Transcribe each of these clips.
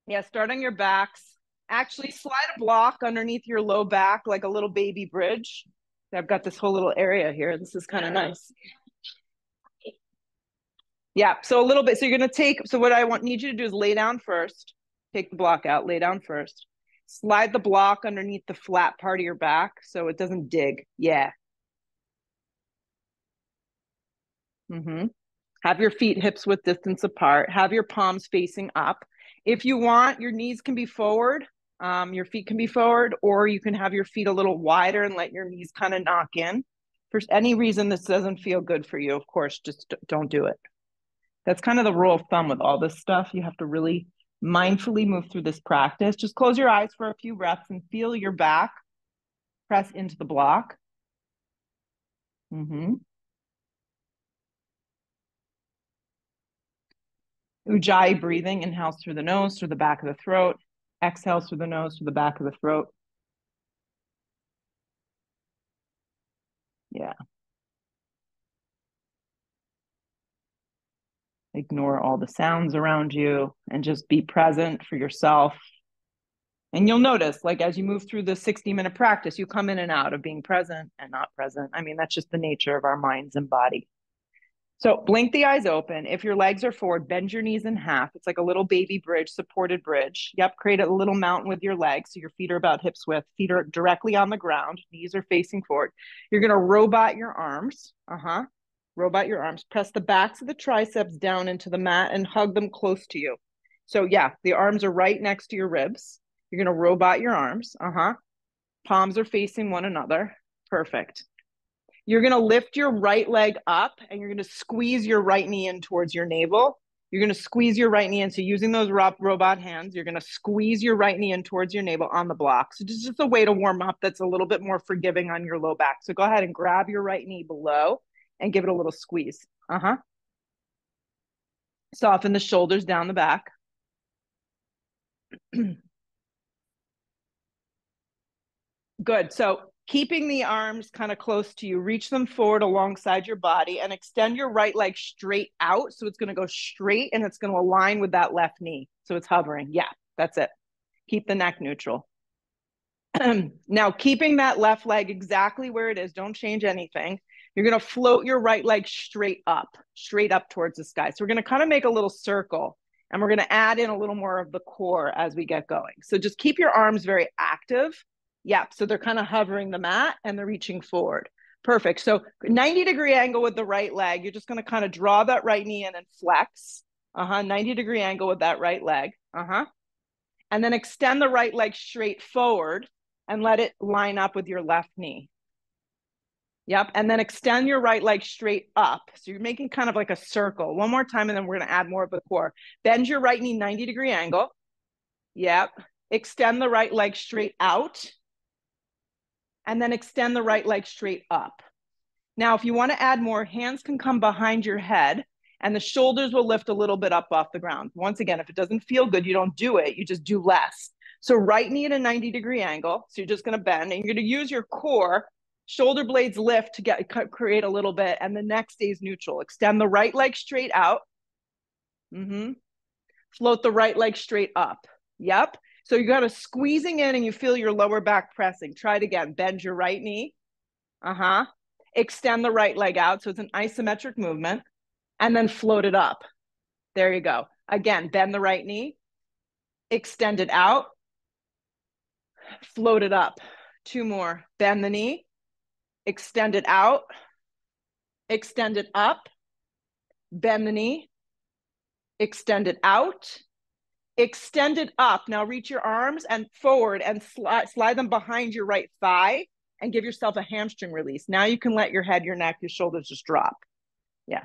Yeah, start on your backs. Actually, slide a block underneath your low back like a little baby bridge. I've got this whole little area here. This is kind of nice. Yeah, so a little bit. So you're going to take, so what need you to do is lay down first. Take the block out, lay down first. Slide the block underneath the flat part of your back so it doesn't dig. Yeah. Mm-hmm. Have your feet hips width distance apart. Have your palms facing up. If you want, your knees can be forward. Your feet can be forward, or you can have your feet a little wider and let your knees kind of knock in. For any reason this doesn't feel good for you, of course, just don't do it. That's kind of the rule of thumb with all this stuff. You have to really mindfully move through this practice. Just close your eyes for a few breaths and feel your back press into the block. Mm-hmm. Ujjayi breathing, inhales through the nose, through the back of the throat. Exhales through the nose, through the back of the throat. Yeah. Ignore all the sounds around you and just be present for yourself. And you'll notice, like, as you move through the 60-minute practice, you come in and out of being present and not present. I mean, that's just the nature of our minds and body. So blink the eyes open. If your legs are forward, bend your knees in half. It's like a little baby bridge, supported bridge. Yep, create a little mountain with your legs. So your feet are about hips width. Feet are directly on the ground. Knees are facing forward. You're going to robot your arms. Robot your arms. Press the backs of the triceps down into the mat and hug them close to you. So yeah, the arms are right next to your ribs. You're going to robot your arms. Palms are facing one another. Perfect. You're going to lift your right leg up and you're going to squeeze your right knee in towards your navel. You're going to squeeze your right knee in. So using those robot hands, you're going to squeeze your right knee in towards your navel on the block. So just a way to warm up that's a little bit more forgiving on your low back. So go ahead and grab your right knee below and give it a little squeeze. Soften the shoulders down the back. Good. So keeping the arms kind of close to you, reach them forward alongside your body and extend your right leg straight out. So it's going to go straight and it's going to align with that left knee. So it's hovering. Yeah, that's it. Keep the neck neutral. Now, keeping that left leg exactly where it is, don't change anything. You're going to float your right leg straight up towards the sky. So we're going to kind of make a little circle and we're going to add in a little more of the core as we get going. So just keep your arms very active. Yep. So they're kind of hovering the mat and they're reaching forward. Perfect. So 90-degree angle with the right leg. You're just going to kind of draw that right knee in and flex. 90-degree angle with that right leg. And then extend the right leg straight forward and let it line up with your left knee. Yep. And then extend your right leg straight up. So you're making kind of like a circle. One more time, and then we're going to add more of the core. Bend your right knee 90-degree angle. Yep. Extend the right leg straight out. And then extend the right leg straight up. Now, if you want to add more, hands can come behind your head and the shoulders will lift a little bit up off the ground. Once again, if it doesn't feel good, you don't do it. You just do less. So right knee at a 90-degree angle. So you're just going to bend and you're going to use your core. Shoulder blades lift to create a little bit and the neck stays neutral. Extend the right leg straight out. Float the right leg straight up. Yep. So you got a squeezing in and you feel your lower back pressing. Try it again. Bend your right knee. Extend the right leg out. So it's an isometric movement. And then float it up. There you go. Again, bend the right knee. Extend it out. Float it up. Two more. Bend the knee. Extend it out. Extend it up. Bend the knee. Extend it out. Extend it up. Now reach your arms and forward and slide them behind your right thigh and give yourself a hamstring release. Now you can let your head, your neck, your shoulders just drop. Yeah.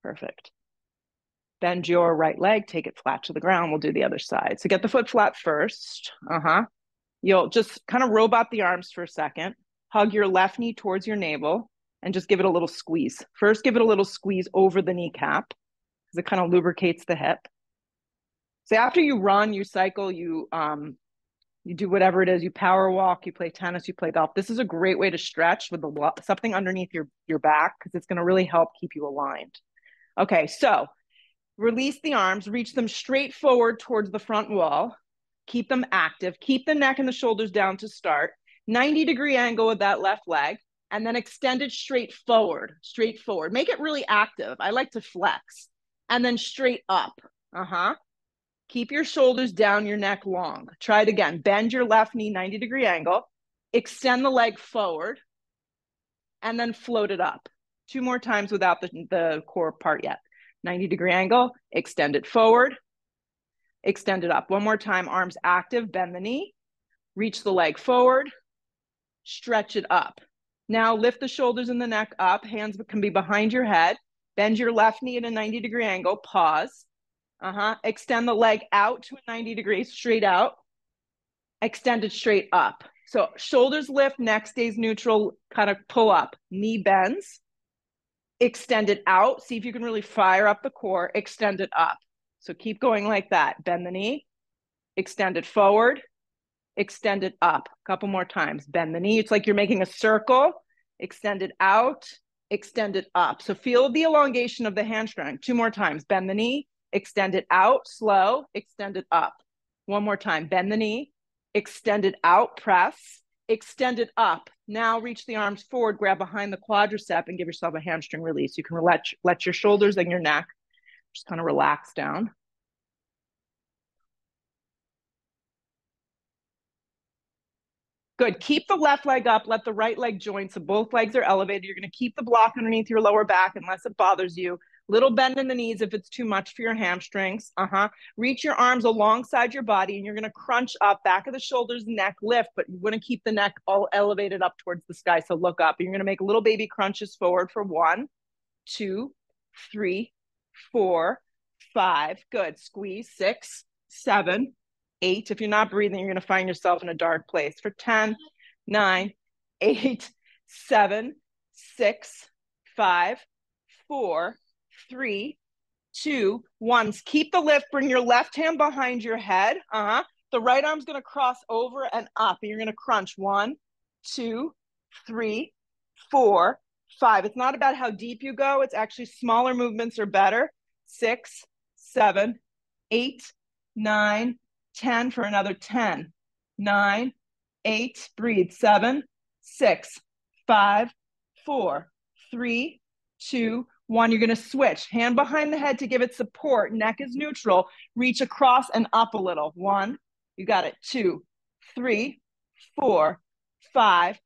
Perfect. Bend your right leg, take it flat to the ground. We'll do the other side. So get the foot flat first. You'll just kind of robot the arms for a second. Hug your left knee towards your navel and just give it a little squeeze. First, give it a little squeeze over the kneecap because it kind of lubricates the hip. So after you run, you cycle, you do whatever it is, you power walk, you play tennis, you play golf. This is a great way to stretch with something underneath your back because it's going to really help keep you aligned. Okay, so release the arms, reach them straight forward towards the front wall. Keep them active. Keep the neck and the shoulders down to start. 90-degree angle with that left leg, and then extend it straight forward, straight forward. Make it really active. I like to flex. And then straight up. Keep your shoulders down, your neck long. Try it again. Bend your left knee, 90-degree angle. Extend the leg forward, and then float it up. 2 more times without the core part yet. 90-degree angle, extend it forward, extend it up. 1 more time, arms active, bend the knee, reach the leg forward, stretch it up. Now lift the shoulders and the neck up, hands can be behind your head, bend your left knee at a 90-degree angle, pause, extend the leg out to a 90 degrees, straight out, extend it straight up. So shoulders lift, neck stays neutral, kind of pull up, knee bends, extend it out. See if you can really fire up the core, extend it up. So keep going like that. Bend the knee, extend it forward, extend it up. A couple more times. Bend the knee. It's like you're making a circle, extend it out, extend it up. So feel the elongation of the hamstring. 2 more times. Bend the knee, extend it out, slow, extend it up. 1 more time. Bend the knee, extend it out, press, extend it up. Now reach the arms forward, grab behind the quadricep and give yourself a hamstring release. You can let your shoulders and your neck just kind of relax down. Good. Keep the left leg up. Let the right leg join. So both legs are elevated. You're going to keep the block underneath your lower back unless it bothers you. Little bend in the knees if it's too much for your hamstrings. Reach your arms alongside your body and you're going to crunch up, back of the shoulders, neck lift, but you want to keep the neck all elevated up towards the sky. So look up. You're going to make little baby crunches forward for 1, 2, 3, 4, 5. Good. Squeeze. 6, 7, 8. If you're not breathing, you're going to find yourself in a dark place. For 10, 9, 8, 7, 6, 5, 4, 3, 2, 1. Keep the lift. Bring your left hand behind your head. The right arm's going to cross over and up. And you're going to crunch. 1, 2, 3, 4, 5. It's not about how deep you go. It's actually smaller movements are better. 6, 7, 8, 9, 10 for another 10, 9, 8, breathe, 7, 6, 5, 4, 3, 2, 1. You're going to switch. Hand behind the head to give it support. Neck is neutral. Reach across and up a little. 1, you got it. 2, 3, 4, 5,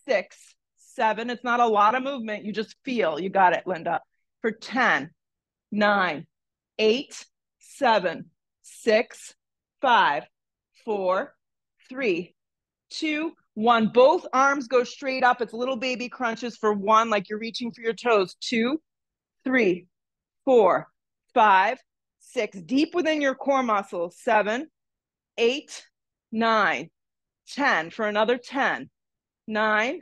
6, 7. It's not a lot of movement. You just feel. You got it, Linda. For 10, 9, 8, 7, 6, 5, 4, 3, 2, 1. Both arms go straight up. It's little baby crunches for 1, like you're reaching for your toes. 2, 3, 4, 5, 6. Deep within your core muscles. 7, 8, 9, 10 for another 10, 9,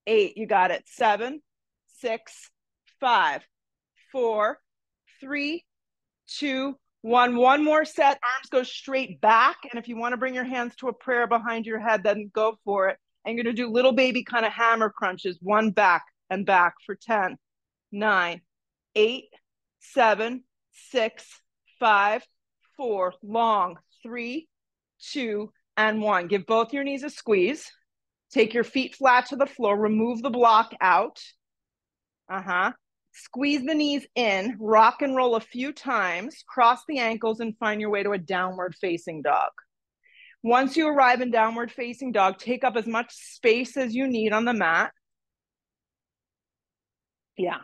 8. You got it. 7, 6, 5, 4, 3, 2, 1. 1 more set. Arms go straight back. And if you want to bring your hands to a prayer behind your head, then go for it. And you're going to do little baby kind of hammer crunches. 1 back and back for 10, 9, 8, 7, 6, 5, 4. Long. 3, 2, and 1. Give both your knees a squeeze. Take your feet flat to the floor. Remove the block out. Squeeze the knees in, rock and roll a few times, cross the ankles and find your way to a downward facing dog. Once you arrive in downward facing dog, take up as much space as you need on the mat. Yeah.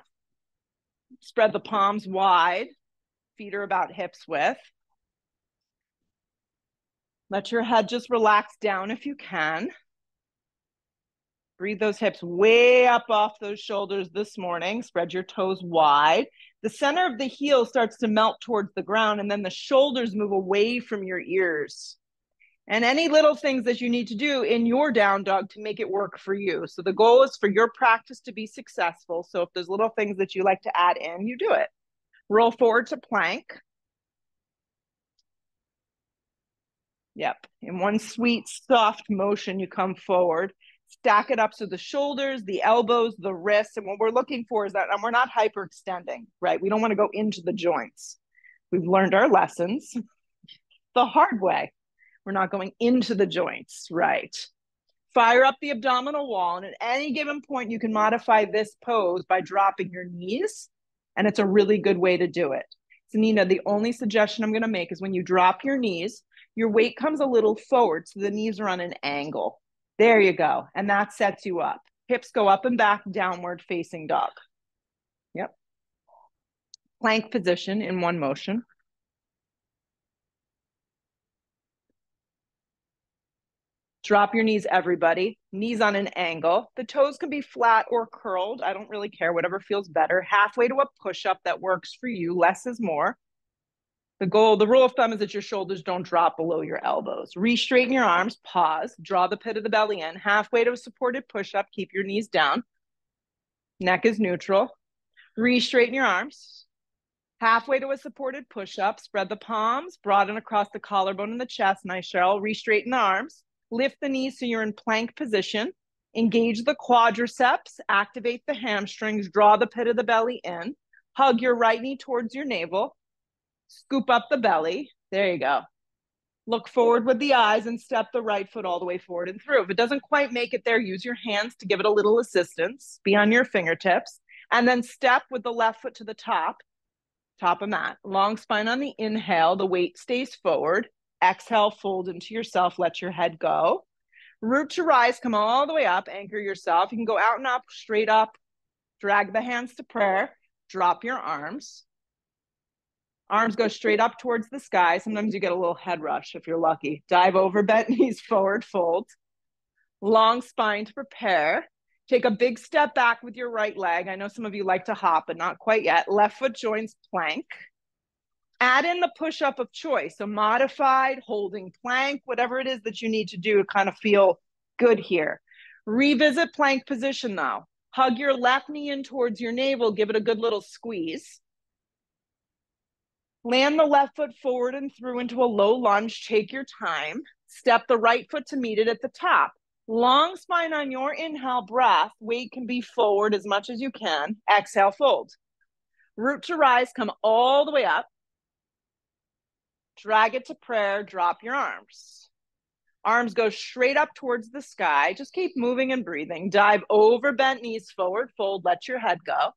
Spread the palms wide. Feet are about hips width. Let your head just relax down if you can. Breathe those hips way up off those shoulders this morning. Spread your toes wide. The center of the heel starts to melt towards the ground, and then the shoulders move away from your ears. And any little things that you need to do in your down dog to make it work for you. So the goal is for your practice to be successful. So if there's little things that you like to add in, you do it. Roll forward to plank. Yep. In one sweet, soft motion, you come forward. Stack it up so the shoulders, the elbows, the wrists, and what we're looking for is that we're not hyperextending, right? We don't want to go into the joints. We've learned our lessons the hard way. We're not going into the joints, right? Fire up the abdominal wall, and at any given point, you can modify this pose by dropping your knees, and it's a really good way to do it. So Nina, the only suggestion I'm going to make is when you drop your knees, your weight comes a little forward, so the knees are on an angle. There you go, and that sets you up. Hips go up and back, downward facing dog. Yep. Plank position in one motion. Drop your knees, everybody. Knees on an angle. The toes can be flat or curled. I don't really care, whatever feels better. Halfway to a push-up that works for you. Less is more. The rule of thumb is that your shoulders don't drop below your elbows. Re-straighten your arms, pause, draw the pit of the belly in. Halfway to a supported push-up, keep your knees down. Neck is neutral. Re-straighten your arms. Halfway to a supported push-up, spread the palms, broaden across the collarbone and the chest. Nice, Cheryl. Re-straighten the arms. Lift the knees so you're in plank position. Engage the quadriceps, activate the hamstrings, draw the pit of the belly in. Hug your right knee towards your navel. Scoop up the belly. There you go. Look forward with the eyes and step the right foot all the way forward and through. If it doesn't quite make it there, use your hands to give it a little assistance. Be on your fingertips. And then step with the left foot to the top of mat. Long spine on the inhale. The weight stays forward. Exhale, fold into yourself. Let your head go. Root to rise. Come all the way up. Anchor yourself. You can go out and up, straight up. Drag the hands to prayer. Drop your arms. Arms go straight up towards the sky. Sometimes you get a little head rush if you're lucky. Dive over, bent knees forward, fold. Long spine to prepare. Take a big step back with your right leg. I know some of you like to hop, but not quite yet. Left foot joins plank. Add in the push-up of choice. So modified, holding plank, whatever it is that you need to do to kind of feel good here. Revisit plank position though. Hug your left knee in towards your navel. Give it a good little squeeze. Land the left foot forward and through into a low lunge. Take your time. Step the right foot to meet it at the top. Long spine on your inhale breath. Weight can be forward as much as you can. Exhale, fold. Root to rise. Come all the way up. Drag it to prayer. Drop your arms. Arms go straight up towards the sky. Just keep moving and breathing. Dive over, bent knees forward. Fold. Let your head go.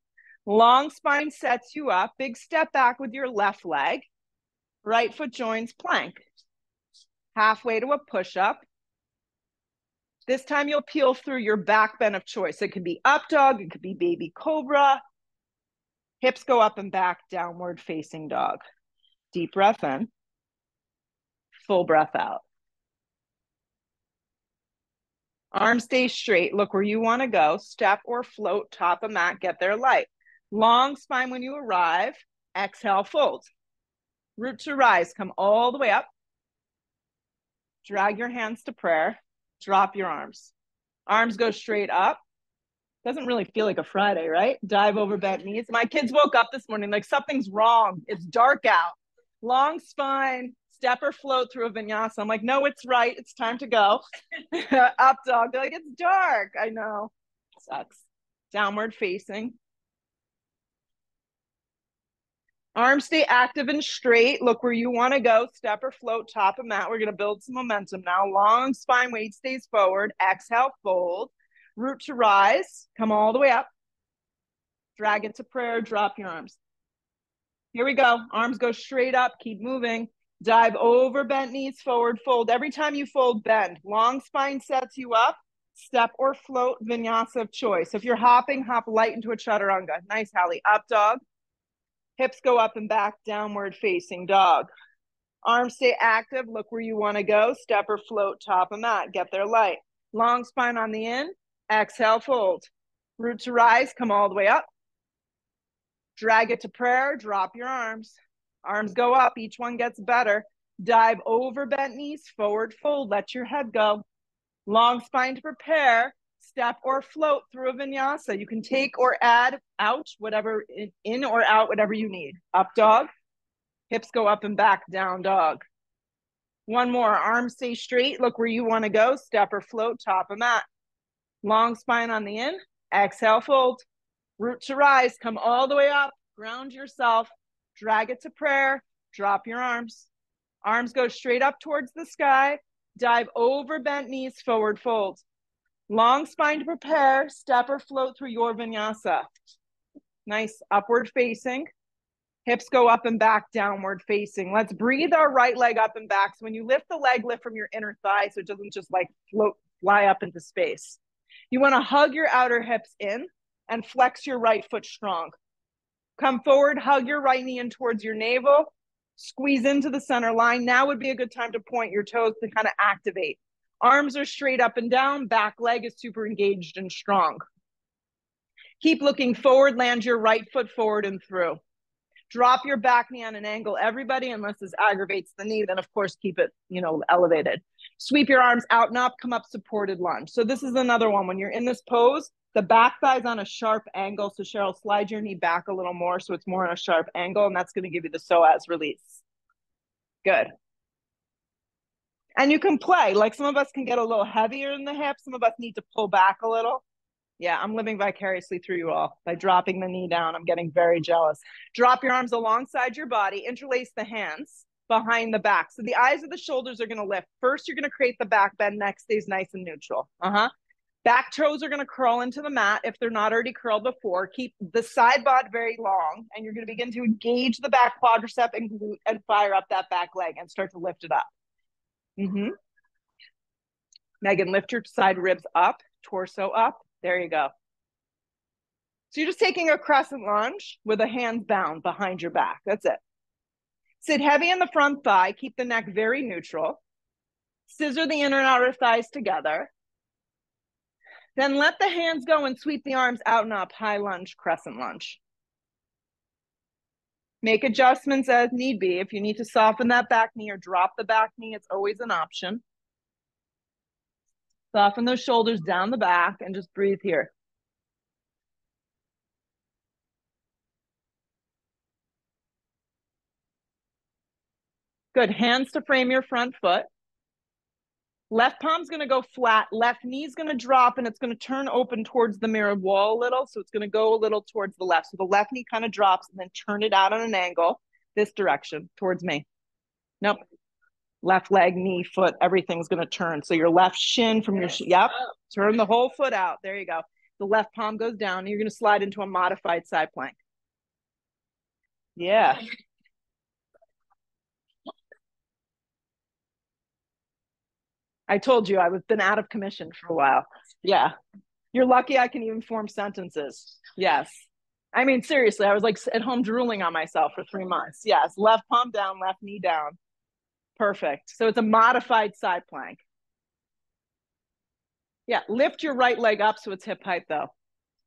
Long spine sets you up. Big step back with your left leg. Right foot joins plank. Halfway to a push-up. This time you'll peel through your back bend of choice. It could be up dog. It could be baby cobra. Hips go up and back, downward facing dog. Deep breath in. Full breath out. Arms stay straight. Look where you want to go. Step or float, top of mat. Get there light. Long spine when you arrive. Exhale, fold. Root to rise. Come all the way up. Drag your hands to prayer. Drop your arms. Arms go straight up. Doesn't really feel like a Friday, right? Dive over, bent knees. My kids woke up this morning like something's wrong. It's dark out. Long spine. Step or float through a vinyasa. I'm like, no, it's right. It's time to go. Up dog. They're like, it's dark. I know. Sucks. Downward facing. Arms stay active and straight. Look where you want to go. Step or float, top of mat. We're going to build some momentum now. Long spine, weight stays forward. Exhale, fold. Root to rise. Come all the way up. Drag it to prayer. Drop your arms. Here we go. Arms go straight up. Keep moving. Dive over, bent knees forward, fold. Every time you fold, bend. Long spine sets you up. Step or float, vinyasa of choice. If you're hopping, hop light into a chaturanga. Nice, Hallie. Up dog. Hips go up and back, downward facing dog. Arms stay active. Look where you want to go. Step or float, top of mat. Get there light. Long spine on the in. Exhale, fold. Root to rise. Come all the way up. Drag it to prayer. Drop your arms. Arms go up. Each one gets better. Dive over, bent knees, forward fold. Let your head go. Long spine to prepare. Step or float through a vinyasa. You can take or add out, whatever, in or out, whatever you need. Up dog. Hips go up and back, down dog. One more. Arms stay straight. Look where you want to go. Step or float, top of mat. Long spine on the in. Exhale, fold. Root to rise. Come all the way up. Ground yourself. Drag it to prayer. Drop your arms. Arms go straight up towards the sky. Dive over bent knees, forward fold. Long spine to prepare. Step or float through your vinyasa. Nice upward facing. Hips go up and back, downward facing. Let's breathe our right leg up and back. So when you lift the leg, lift from your inner thigh so it doesn't just like fly up into space. You want to hug your outer hips in and flex your right foot strong. Come forward, hug your right knee in towards your navel. Squeeze into the center line. Now would be a good time to point your toes to kind of activate. Arms are straight up and down. Back leg is super engaged and strong. Keep looking forward. Land your right foot forward and through. Drop your back knee on an angle, everybody, unless this aggravates the knee, then of course keep it, elevated. Sweep your arms out and up, come up, supported lunge. So this is another one. When you're in this pose, the back thigh's on a sharp angle. So Cheryl, slide your knee back a little more so it's more on a sharp angle, and that's going to give you the psoas release. Good. And you can play. Like some of us can get a little heavier in the hips. Some of us need to pull back a little. Yeah, I'm living vicariously through you all by dropping the knee down. I'm getting very jealous. Drop your arms alongside your body. Interlace the hands behind the back. So the eyes of the shoulders are going to lift. First, you're going to create the back bend. Next stays nice and neutral. Back toes are going to curl into the mat if they're not already curled before. Keep the side bod very long, and you're going to begin to engage the back quadricep and glute and fire up that back leg and start to lift it up. Megan, lift your side ribs up, torso up. There you go. So you're just taking a crescent lunge with the hands bound behind your back. That's it. Sit heavy in the front thigh. Keep the neck very neutral. Scissor the inner and outer thighs together. Then let the hands go and sweep the arms out and up. High lunge, crescent lunge. Make adjustments as need be. If you need to soften that back knee or drop the back knee, it's always an option. Soften those shoulders down the back and just breathe here. Good. Hands to frame your front foot. Left palm's going to go flat. Left knee's going to drop, and it's going to turn open towards the mirrored wall a little. So it's going to go a little towards the left. So the left knee kind of drops, and then turn it out on an angle this direction towards me. Nope. Left leg, knee, foot, everything's going to turn. So your left shin from your, yep, turn the whole foot out. There you go. The left palm goes down, and you're going to slide into a modified side plank. Yeah. I told you I've been out of commission for a while. Yeah. You're lucky I can even form sentences. Yes. I mean, seriously, I was like at home drooling on myself for 3 months. Yes. Left palm down, left knee down. Perfect. So it's a modified side plank. Yeah. Lift your right leg up so it's hip height though.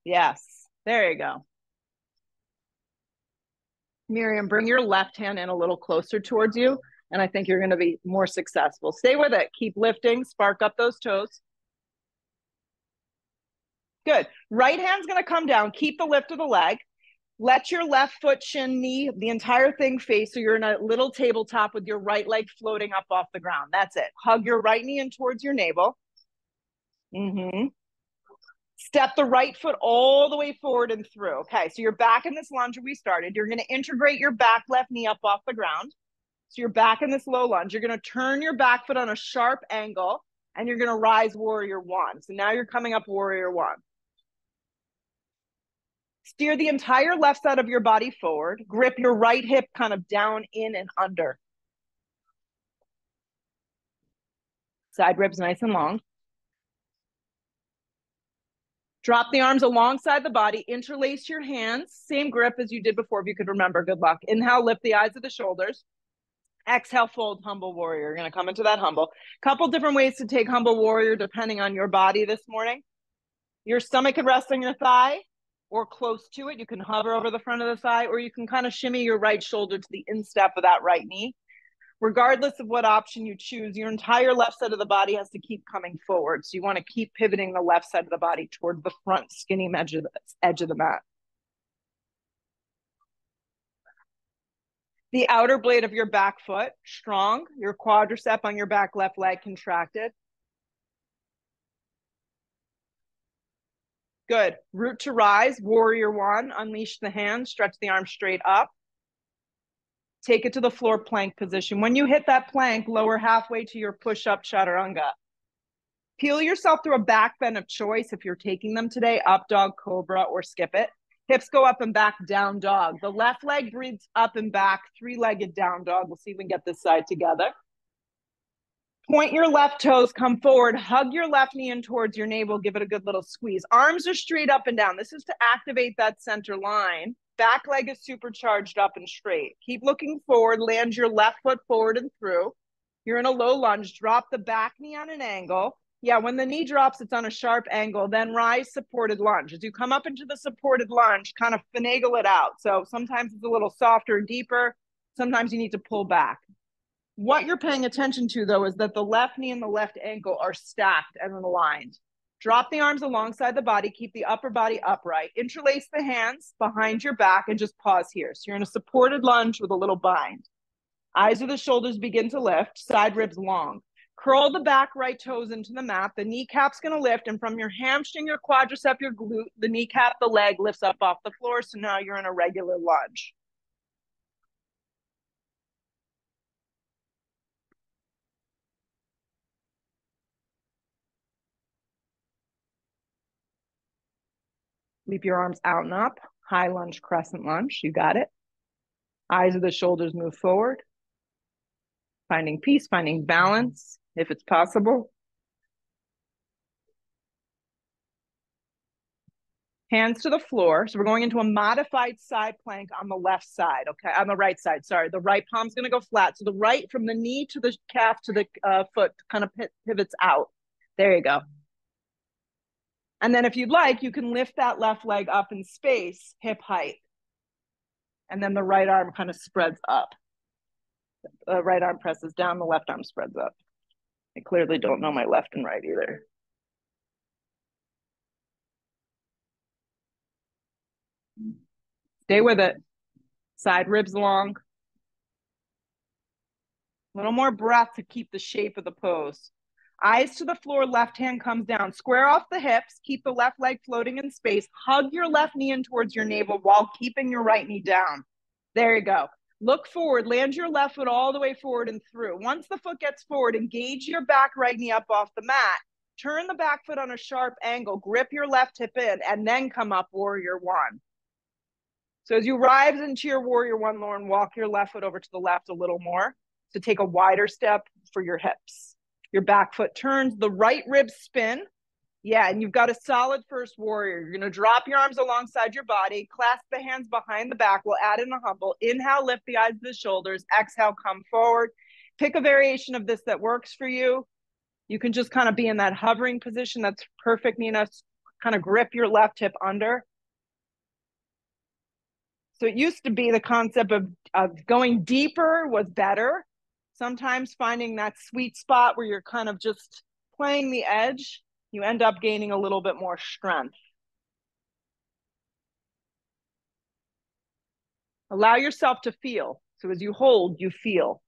Yes. There you go. Miriam, bring your left hand in a little closer towards you, and I think you're going to be more successful. Stay with it. Keep lifting. Spark up those toes. Good. Right hand's going to come down. Keep the lift of the leg. Let your left foot, shin, knee, the entire thing face so you're in a little tabletop with your right leg floating up off the ground. That's it. Hug your right knee in towards your navel. Step the right foot all the way forward and through. Okay, so you're back in this lunge where we started. You're going to integrate your back left knee up off the ground. So you're back in this low lunge. You're going to turn your back foot on a sharp angle, and you're going to rise warrior one. So now you're coming up warrior one. Steer the entire left side of your body forward. Grip your right hip kind of down, in, and under. Side ribs nice and long. Drop the arms alongside the body. Interlace your hands. Same grip as you did before, if you could remember. Good luck. Inhale, lift the eyes of the shoulders. Exhale, fold, humble warrior. You're going to come into that humble. Couple different ways to take humble warrior depending on your body this morning. Your stomach can rest on your thigh or close to it. You can hover over the front of the thigh, or you can kind of shimmy your right shoulder to the instep of that right knee. Regardless of what option you choose, your entire left side of the body has to keep coming forward. So you want to keep pivoting the left side of the body toward the front skinny edge of the mat. The outer blade of your back foot, strong. Your quadricep on your back left leg contracted. Good. Root to rise, warrior one. Unleash the hands, stretch the arms straight up. Take it to the floor plank position. When you hit that plank, lower halfway to your push-up chaturanga. Peel yourself through a back bend of choice if you're taking them today, up dog, cobra, or skip it. Hips go up and back, down dog. The left leg breathes up and back, three-legged down dog. We'll see if we can get this side together. Point your left toes, come forward, hug your left knee in towards your navel, give it a good little squeeze. Arms are straight up and down. This is to activate that center line. Back leg is supercharged up and straight. Keep looking forward, land your left foot forward and through. You're in a low lunge, drop the back knee on an angle. Yeah, when the knee drops, it's on a sharp angle, then rise supported lunge. As you come up into the supported lunge, kind of finagle it out. So sometimes it's a little softer and deeper. Sometimes you need to pull back. What you're paying attention to, though, is that the left knee and the left ankle are stacked and aligned. Drop the arms alongside the body. Keep the upper body upright. Interlace the hands behind your back and just pause here. So you're in a supported lunge with a little bind. Eyes of the shoulders begin to lift. Side ribs long. Curl the back right toes into the mat. The kneecap's going to lift. And from your hamstring, your quadricep, your glute, the kneecap, the leg lifts up off the floor. So now you're in a regular lunge. Leap your arms out and up. High lunge, crescent lunge. You got it. Eyes of the shoulders move forward. Finding peace, finding balance, if it's possible. Hands to the floor. So we're going into a modified side plank on the left side, okay? On the right side, sorry. The right palm's gonna go flat. So the right, from the knee to the calf to the foot, kind of pivots out. There you go. And then if you'd like, you can lift that left leg up in space, hip height. And then the right arm kind of spreads up. The right arm presses down, the left arm spreads up. I clearly don't know my left and right either. Stay with it. Side ribs long. A little more breath to keep the shape of the pose. Eyes to the floor, left hand comes down. Square off the hips. Keep the left leg floating in space. Hug your left knee in towards your navel while keeping your right knee down. There you go. Look forward. Land your left foot all the way forward and through. Once the foot gets forward, engage your back right knee up off the mat. Turn the back foot on a sharp angle. Grip your left hip in, and then come up warrior one. So as you rise into your warrior one, Lauren, walk your left foot over to the left a little more to take a wider step for your hips. Your back foot turns, the right rib spin. Yeah, and you've got a solid first warrior. You're gonna drop your arms alongside your body, clasp the hands behind the back. We'll add in a humble. Inhale, lift the eyes to the shoulders. Exhale, come forward. Pick a variation of this that works for you. You can just kind of be in that hovering position. That's perfect, Nina. Kind of grip your left hip under. So it used to be the concept of going deeper was better. Sometimes finding that sweet spot where you're kind of just playing the edge, you end up gaining a little bit more strength. Allow yourself to feel. So as you hold, you feel.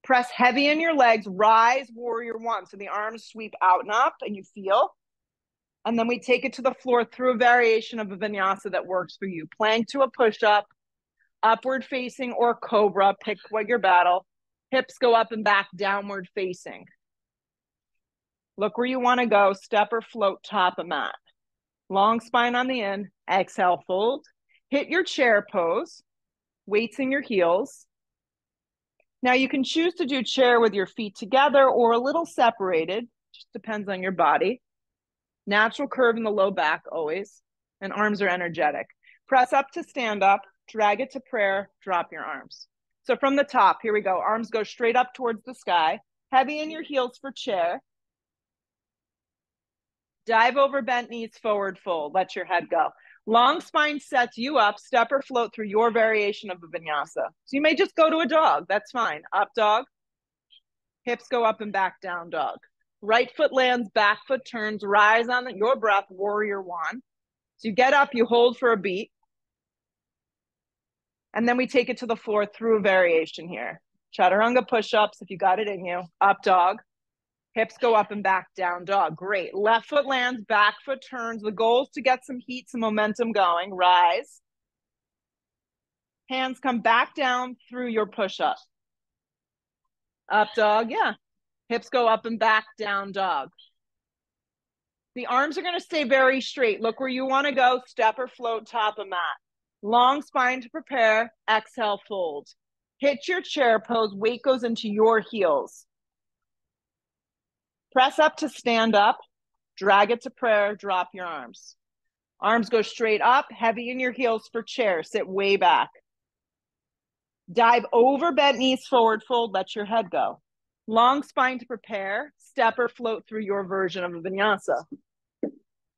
Press heavy in your legs, rise, warrior one. So the arms sweep out and up and you feel. And then we take it to the floor through a variation of a vinyasa that works for you. Plank to a push-up, upward facing or cobra, pick what your battle. Hips go up and back, downward facing. Look where you want to go, step or float top of mat. Long spine on the in, exhale, fold. Hit your chair pose, weights in your heels. Now you can choose to do chair with your feet together or a little separated, just depends on your body. Natural curve in the low back always, and arms are energetic. Press up to stand up, drag it to prayer, drop your arms. So from the top, here we go. Arms go straight up towards the sky. Heavy in your heels for chair. Dive over bent knees, forward fold. Let your head go. Long spine sets you up, step or float through your variation of a vinyasa. So you may just go to a dog, that's fine. Up dog, hips go up and back, down dog. Right foot lands, back foot turns, rise on your breath, warrior one. So you get up, you hold for a beat. And then we take it to the floor through a variation here. Chaturanga push-ups, if you got it in you. Up dog. Hips go up and back, down dog. Great. Left foot lands, back foot turns. The goal is to get some heat, some momentum going. Rise. Hands come back down through your push-up. Up dog, yeah. Hips go up and back, down dog. The arms are going to stay very straight. Look where you want to go. Step or float, top of mat. Long spine to prepare. Exhale, fold. Hit your chair pose. Weight goes into your heels. Press up to stand up. Drag it to prayer. Drop your arms. Arms go straight up. Heavy in your heels for chair. Sit way back. Dive over, bent knees forward, fold. Let your head go. Long spine to prepare. Step or float through your version of a vinyasa.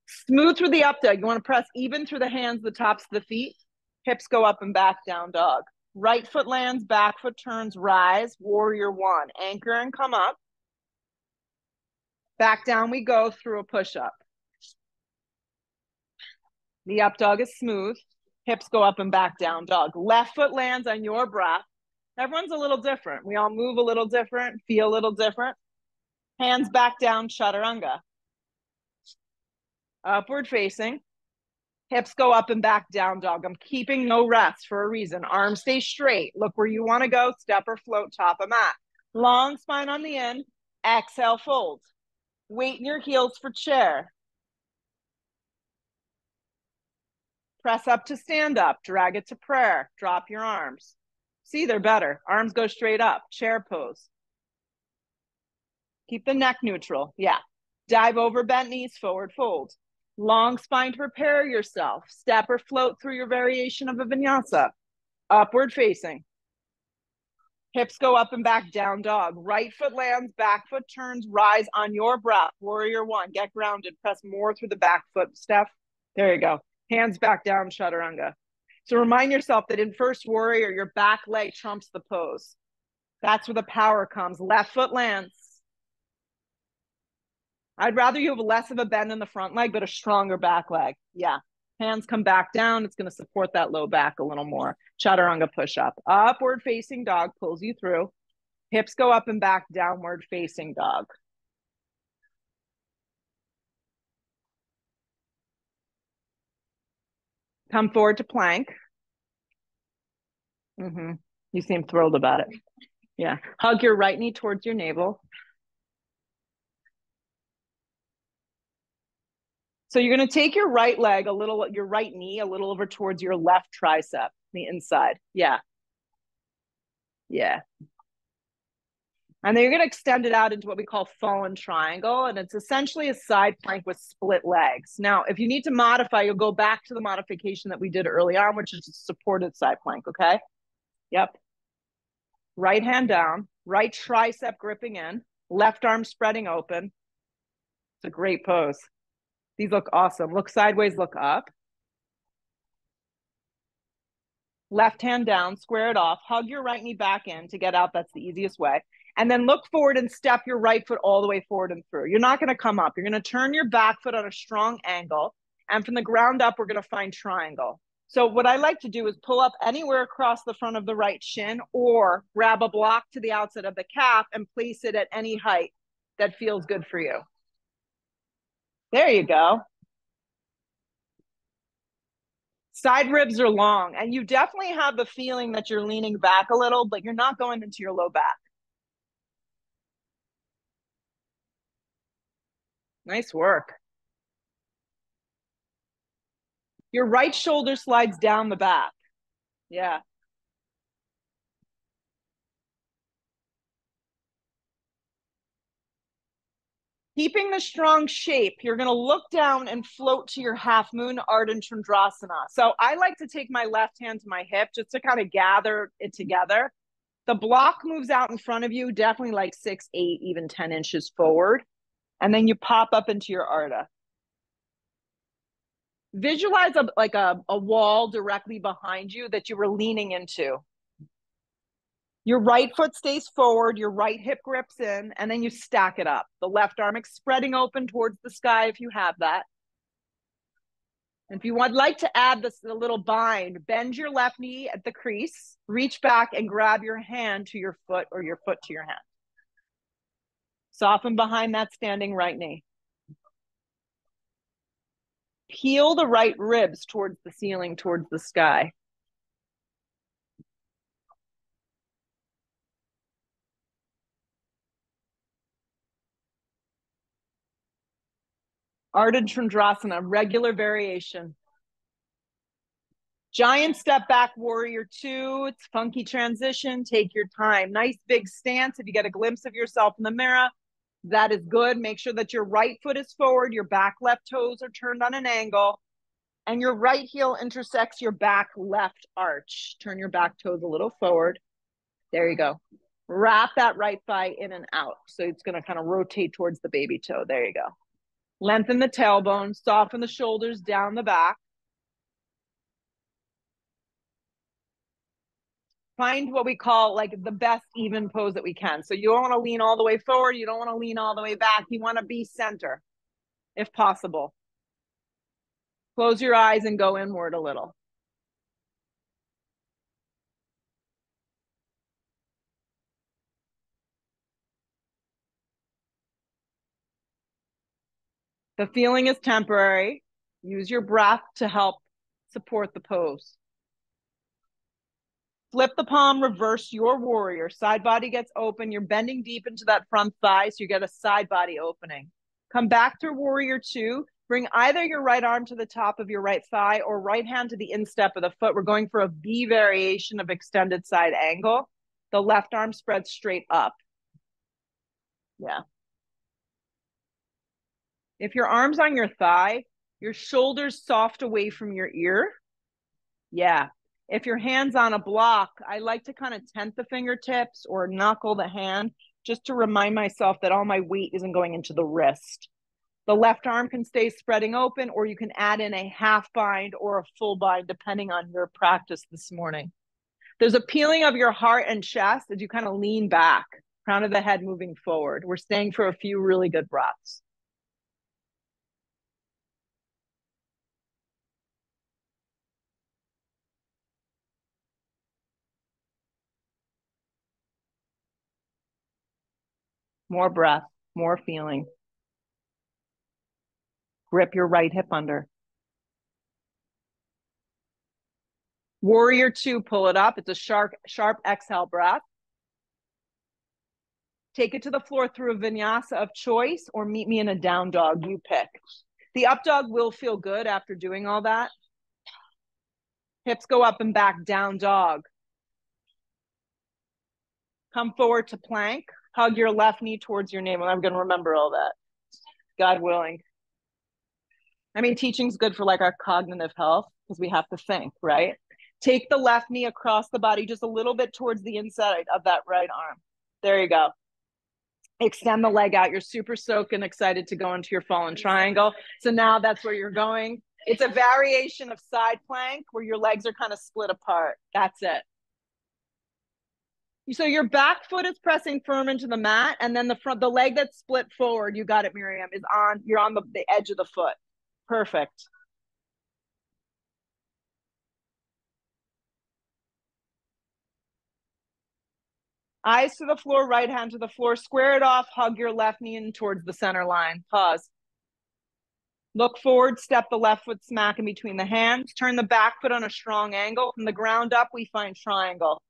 Smooth through the up dog. You want to press even through the hands, the tops of the feet. Hips go up and back, down dog. Right foot lands, back foot turns, rise, warrior one. Anchor and come up. Back down we go through a push-up. The up dog is smooth. Hips go up and back, down dog. Left foot lands on your breath. Everyone's a little different. We all move a little different, feel a little different. Hands back down, chaturanga. Upward facing. Hips go up and back, down dog. I'm keeping no rest for a reason. Arms stay straight. Look where you want to go. Step or float, top of mat. Long spine on the in. Exhale, fold. Weight in your heels for chair. Press up to stand up. Drag it to prayer. Drop your arms. See, they're better. Arms go straight up. Chair pose. Keep the neck neutral. Yeah. Dive over, bent knees, forward fold. Long spine to prepare yourself. Step or float through your variation of a vinyasa. Upward facing. Hips go up and back, down dog. Right foot lands, back foot turns, rise on your breath. Warrior one. Get grounded. Press more through the back foot, Steph. There you go. Hands back down, chaturanga. So remind yourself that in first warrior, your back leg trumps the pose. That's where the power comes. Left foot lands. I'd rather you have less of a bend in the front leg, but a stronger back leg. Yeah. Hands come back down. It's going to support that low back a little more. Chaturanga push up. Upward facing dog pulls you through. Hips go up and back, downward facing dog. Come forward to plank. You seem thrilled about it. Yeah. Hug your right knee towards your navel. So you're going to take your right leg a little, your right knee a little over towards your left tricep, the inside. Yeah. Yeah. And then you're going to extend it out into what we call fallen triangle. And it's essentially a side plank with split legs. Now, if you need to modify, you'll go back to the modification that we did early on, which is a supported side plank. Okay. Yep. Right hand down, right tricep gripping in, left arm spreading open. It's a great pose. These look awesome. Look sideways, look up. Left hand down, square it off. Hug your right knee back in to get out. That's the easiest way. And then look forward and step your right foot all the way forward and through. You're not going to come up. You're going to turn your back foot on a strong angle. And from the ground up, we're going to find triangle. So what I like to do is pull up anywhere across the front of the right shin or grab a block to the outside of the calf and place it at any height that feels good for you. There you go. Side ribs are long, and you definitely have the feeling that you're leaning back a little, but you're not going into your low back. Nice work. Your right shoulder slides down the back. Yeah. Keeping the strong shape, you're going to look down and float to your half moon, Ardha Chandrasana. So I like to take my left hand to my hip just to kind of gather it together. The block moves out in front of you, definitely like 6, 8, even 10 inches forward. And then you pop up into your Ardha. Visualize a wall directly behind you that you were leaning into. Your right foot stays forward, your right hip grips in, and then you stack it up. The left arm is spreading open towards the sky if you have that. And if you would like to add this a little bind, bend your left knee at the crease, reach back and grab your hand to your foot or your foot to your hand. Soften behind that standing right knee. Peel the right ribs towards the ceiling, towards the sky. Ardha Chandrasana, regular variation. Giant step back, warrior two. It's funky transition. Take your time. Nice big stance. If you get a glimpse of yourself in the mirror, that is good. Make sure that your right foot is forward, your back left toes are turned on an angle, and your right heel intersects your back left arch. Turn your back toes a little forward. There you go. Wrap that right thigh in and out. So it's going to kind of rotate towards the baby toe. There you go. Lengthen the tailbone, soften the shoulders down the back. Find what we call like the best even pose that we can. So you don't want to lean all the way forward. You don't want to lean all the way back. You want to be center if possible. Close your eyes and go inward a little. The feeling is temporary. Use your breath to help support the pose. Flip the palm, reverse your warrior. Side body gets open. You're bending deep into that front thigh, so you get a side body opening. Come back to warrior two. Bring either your right arm to the top of your right thigh or right hand to the instep of the foot. We're going for a V variation of extended side angle. The left arm spreads straight up. Yeah. If your arm's on your thigh, your shoulders soft away from your ear. Yeah. If your hand's on a block, I like to kind of tent the fingertips or knuckle the hand just to remind myself that all my weight isn't going into the wrist. The left arm can stay spreading open, or you can add in a half bind or a full bind, depending on your practice this morning. There's a peeling of your heart and chest as you kind of lean back, crown of the head moving forward. We're staying for a few really good breaths. More breath, more feeling. Grip your right hip under. Warrior two, pull it up. It's a sharp exhale breath. Take it to the floor through a vinyasa of choice or meet me in a down dog. You pick. The up dog will feel good after doing all that. Hips go up and back, down dog. Come forward to plank. Hug your left knee towards your navel. I'm going to remember all that, God willing. I mean, teaching's good for like our cognitive health because we have to think, right? Take the left knee across the body just a little bit towards the inside of that right arm. There you go. Extend the leg out. You're super stoked and excited to go into your fallen triangle. So now that's where you're going. It's a variation of side plank where your legs are kind of split apart. That's it. So your back foot is pressing firm into the mat, and then the leg that's split forward, you got it, Miriam, you're on the edge of the foot. Perfect. Eyes to the floor, right hand to the floor. Square it off. Hug your left knee in towards the center line. Pause. Look forward. Step the left foot smack in between the hands. Turn the back foot on a strong angle. From the ground up, we find triangle.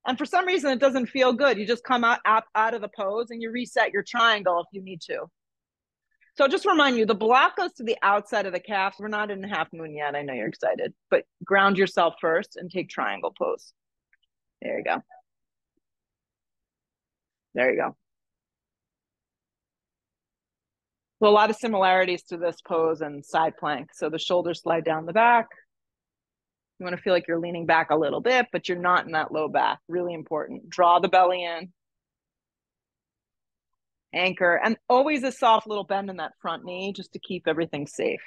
And for some reason, it doesn't feel good. You just come out of the pose and you reset your triangle if you need to. So just remind you, the block goes to the outside of the calf. We're not in half moon yet. I know you're excited, but ground yourself first and take triangle pose. There you go. There you go. So a lot of similarities to this pose and side plank. So the shoulders slide down the back. You want to feel like you're leaning back a little bit, but you're not in that low back. Really important. Draw the belly in. Anchor. And always a soft little bend in that front knee just to keep everything safe.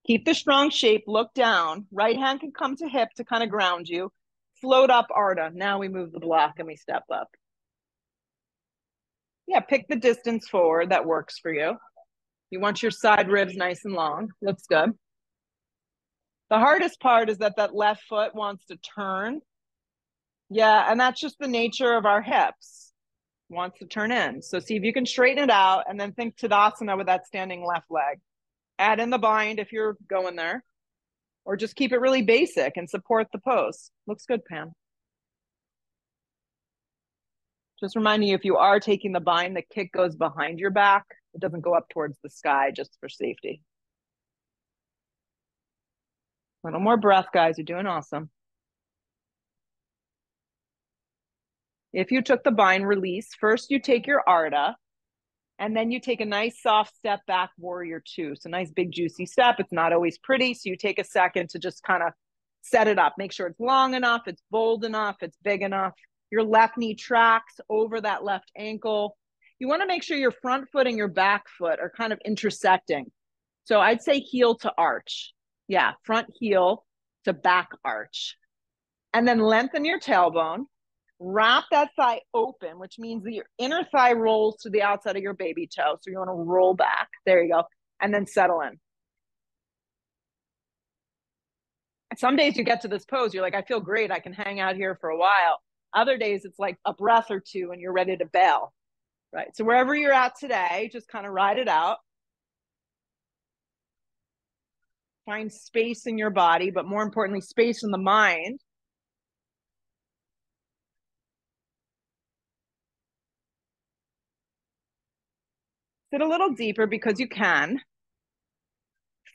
Keep the strong shape. Look down. Right hand can come to hip to kind of ground you. Float up, Ardha. Now we move the block and we step up. Yeah, pick the distance forward that works for you. You want your side ribs nice and long. Looks good. The hardest part is that that left foot wants to turn. Yeah, and that's just the nature of our hips. Wants to turn in. So see if you can straighten it out and then think Tadasana with that standing left leg. Add in the bind if you're going there, or just keep it really basic and support the pose. Looks good, Pam. Just reminding you, if you are taking the bind, the kick goes behind your back. It doesn't go up towards the sky, just for safety. A little more breath, guys. You're doing awesome. If you took the bind, release. First, you take your Ardha, and then you take a nice soft step back, warrior two. So nice big juicy step. It's not always pretty. So you take a second to just kind of set it up. Make sure it's long enough, it's bold enough, it's big enough. Your left knee tracks over that left ankle. You want to make sure your front foot and your back foot are kind of intersecting. So I'd say heel to arch. Yeah, front heel to back arch. And then lengthen your tailbone. Wrap that thigh open, which means that your inner thigh rolls to the outside of your baby toe. So you want to roll back. There you go. And then settle in. Some days you get to this pose, you're like, I feel great. I can hang out here for a while. Other days it's like a breath or two and you're ready to bail. Right. So wherever you're at today, just kind of ride it out. Find space in your body, but more importantly, space in the mind. Sit a little deeper because you can.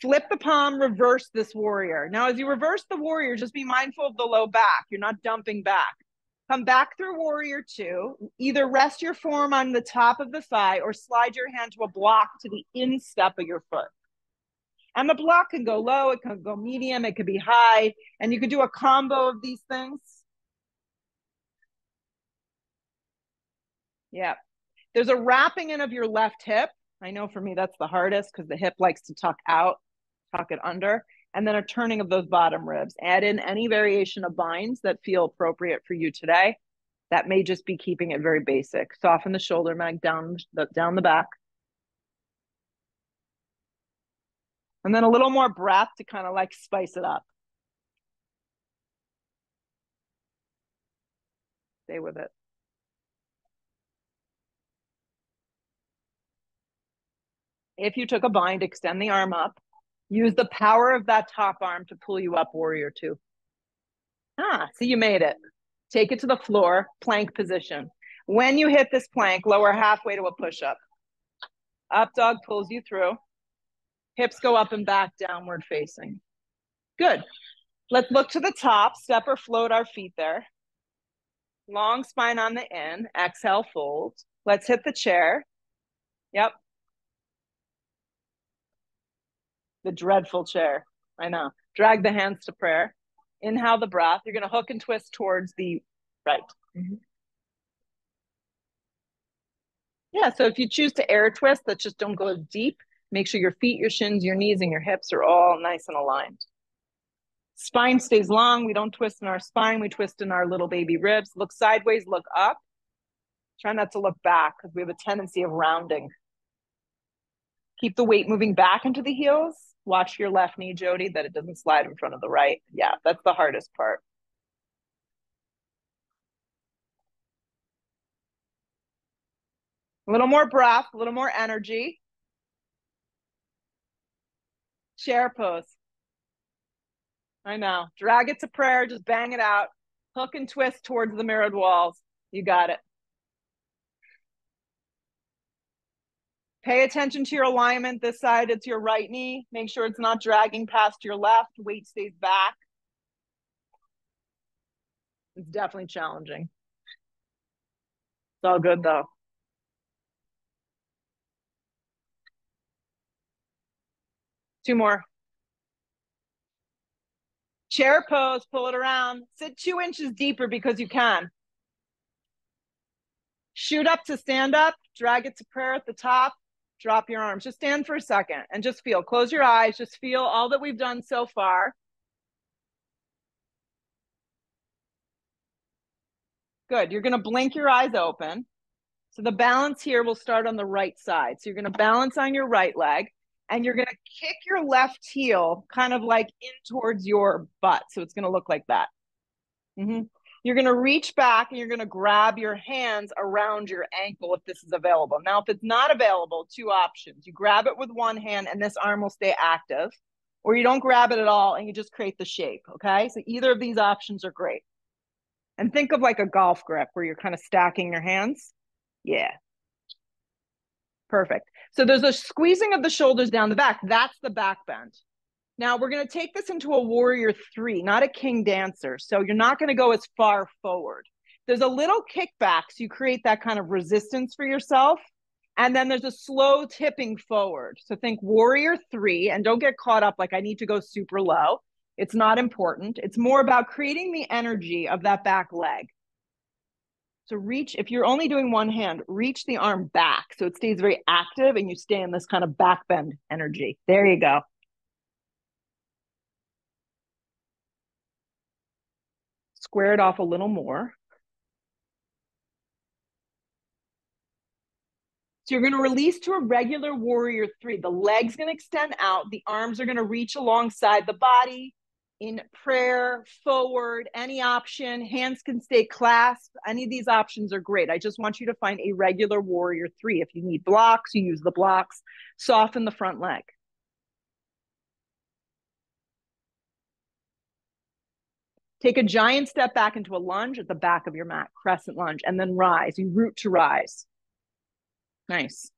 Flip the palm, reverse this warrior. Now, as you reverse the warrior, just be mindful of the low back. You're not dumping back. Come back through warrior two. Either rest your form on the top of the thigh or slide your hand to a block to the instep of your foot. And the block can go low, it can go medium, it could be high, and you could do a combo of these things. Yeah. There's a wrapping in of your left hip. I know for me that's the hardest because the hip likes to tuck out, tuck it under, and then a turning of those bottom ribs. Add in any variation of binds that feel appropriate for you today. That may just be keeping it very basic. Soften the shoulder mag down the back. And then a little more breath to kind of like spice it up. Stay with it. If you took a bind, extend the arm up. Use the power of that top arm to pull you up, warrior two. See, you made it. Take it to the floor, plank position. When you hit this plank, lower halfway to a push-up. Up dog pulls you through. Hips go up and back, downward facing. Good. Let's look to the top. Step or float our feet there. Long spine on the in. Exhale, fold. Let's hit the chair. Yep. The dreadful chair. I know. Drag the hands to prayer. Inhale the breath. You're going to hook and twist towards the right. Yeah, so if you choose to air twist, that just don't go deep. Make sure your feet, your shins, your knees, and your hips are all nice and aligned. Spine stays long. We don't twist in our spine. We twist in our little baby ribs. Look sideways, look up. Try not to look back because we have a tendency of rounding. Keep the weight moving back into the heels. Watch your left knee, Jody, that it doesn't slide in front of the right. Yeah, that's the hardest part. A little more breath, a little more energy. Chair pose. I know. Drag it to prayer. Just bang it out. Hook and twist towards the mirrored walls. You got it. Pay attention to your alignment. This side, it's your right knee. Make sure it's not dragging past your left. Weight stays back. It's definitely challenging. It's all good though. Two more. Chair pose, pull it around. Sit 2 inches deeper because you can. Shoot up to stand up, drag it to prayer at the top, drop your arms. Just stand for a second and just feel. Close your eyes, just feel all that we've done so far. Good, you're gonna blink your eyes open. So the balance here will start on the right side. So you're gonna balance on your right leg. And you're going to kick your left heel kind of like in towards your butt. So it's going to look like that. Mm-hmm. You're going to reach back and you're going to grab your hands around your ankle if this is available. Now, if it's not available, two options. You grab it with one hand and this arm will stay active, or you don't grab it at all and you just create the shape, okay? So either of these options are great. And think of like a golf grip where you're kind of stacking your hands. Yeah. Perfect. So there's a squeezing of the shoulders down the back. That's the back bend. Now we're going to take this into a warrior three, not a king dancer. So you're not going to go as far forward. There's a little kickback, so you create that kind of resistance for yourself. And then there's a slow tipping forward. So think warrior three, and don't get caught up like I need to go super low. It's not important. It's more about creating the energy of that back leg. So reach, if you're only doing one hand, reach the arm back so it stays very active and you stay in this kind of back bend energy. There you go. Square it off a little more. So you're going to release to a regular warrior three. The leg's going to extend out. The arms are going to reach alongside the body in prayer, forward, any option. Hands can stay clasped. Any of these options are great. I just want you to find a regular warrior three. If you need blocks, you use the blocks. Soften the front leg. Take a giant step back into a lunge at the back of your mat, crescent lunge, and then rise. You root to rise. Nice.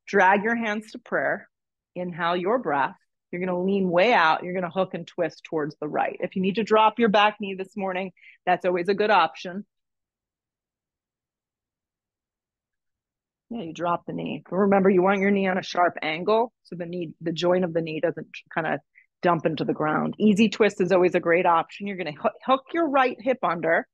Drag your hands to prayer. Inhale your breath. You're going to lean way out. You're going to hook and twist towards the right. If you need to drop your back knee this morning, that's always a good option. Yeah, you drop the knee. But remember, you want your knee on a sharp angle so the joint of the knee doesn't kind of dump into the ground. Easy twist is always a great option. You're going to hook your right hip under,